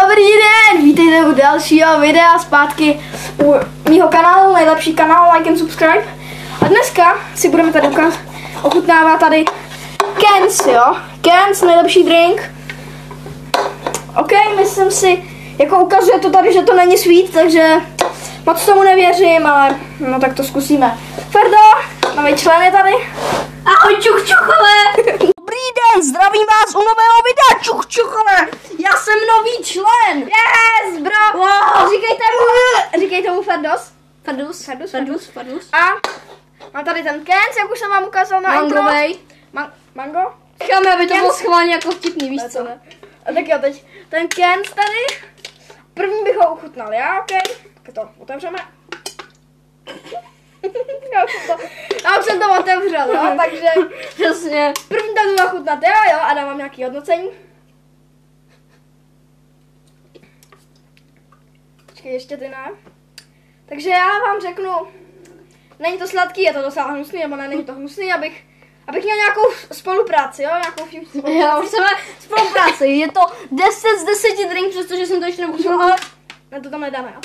Dobrý den, vítejte u dalšího videa zpátky u mýho kanálu, nejlepší kanál, like and subscribe. A dneska si budeme tady ochutnávat tady Ken's, jo? Ken's, nejlepší drink. OK, myslím si, jako ukazuje to tady, že to není sweet, takže moc tomu nevěřím, ale no tak to zkusíme. Ferdo, nový člen je tady. Ahoj čuchčuchové! Dobrý den, zdravím vás u nového videa, čuchčuchové! Já jsem nový člen! Yes, bro! Wow. Říkejte mu Ferdos. Ferdus. A mám tady ten Ken's, jak už jsem vám ukázal na intro. Mango? Cháme, aby to bylo schválně jako vtipný, víš co? A tak jo, teď ten Ken's tady. První bych ho uchutnal, já, OK? Tak to otevřeme. Já už jsem to otevřel, no, takže Přesně. první to budu ochutnat, jo, a dám vám nějaký hodnocení. Počkej, ještě ty ne. Takže já vám řeknu, není to sladký, je to docela hnusný, nebo ne, není to hnusný, abych měl nějakou spolupráci, jo, nějakou spolupráci. Já už jsme spolupráci, je to 10 z 10 drink, přestože jsem to ještě nepochopil, ale Ne, to tam nedáme, jo.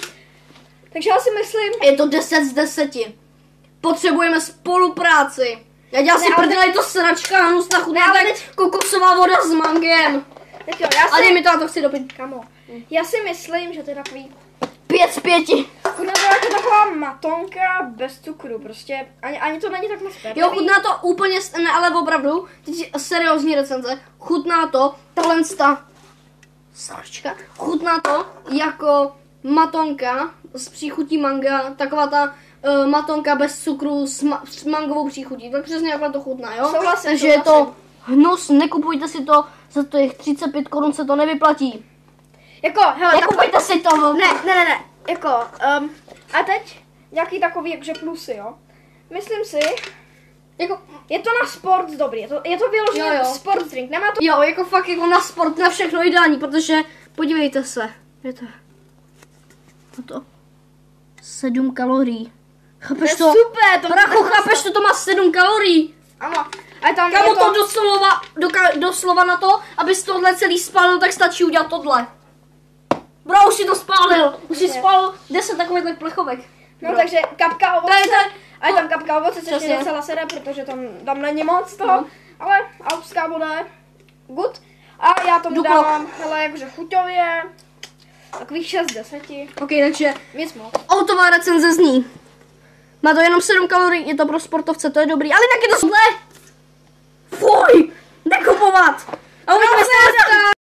Takže já si myslím, je to 10 z 10. Potřebujeme spolupráci. Já dělám si prdele, je to sračka, hnusná chutná, tak kokosová voda s mangem. tak jo, A dej mi to, já to chci dopít. kamo, já si myslím, že to je takový, 5 z 5. chutná to jako taková matonka bez cukru, prostě, ani to není tak moc pepřivý. Jo, chutná to úplně, ne, ale opravdu, teď seriózní recenze, chutná to, tahle sračka, chutná to jako matonka s příchutí manga, taková ta matonka bez cukru s mangovou příchutí, tak přesně jakhle to chutná, jo? Souhlasím, Takže je to hnus, nekupujte si to, za těch 35 korun se to nevyplatí. Jako, hele, Nekupujte si to, ne, jako, a teď nějaký takový, jakže plusy, jo. Myslím si, jako, je to na sport dobrý, je to vyloženě Jo. sport drink, nemá to... jo, jako fakt jako na sport, na všechno ideální, protože podívejte se, je to 7 kalorií. Chápeš to? Super, to Bracho, chápeš to, to má 7 kalorií. Ano, a tam Kámo, je to... doslova na to, abys tohle celý spálil, tak stačí udělat tohle. Bro, už si to spálil. Už si spálil 10 takových plechovek. No Bro. takže kapka ovoce, a je tam kapka ovoce, což Přesně. je docela sere, protože tam není moc toho, ale alpská voda je good. A já tomu Duklok. dávám, hele, jakože chuťově, takových 6 z 10, Ok, takže víc moc. autová recenze zní. Má to jenom 7 kalorií, je to pro sportovce, to je dobrý, ale tak je to zlé. Fuj, nekupovat. A uvidíme se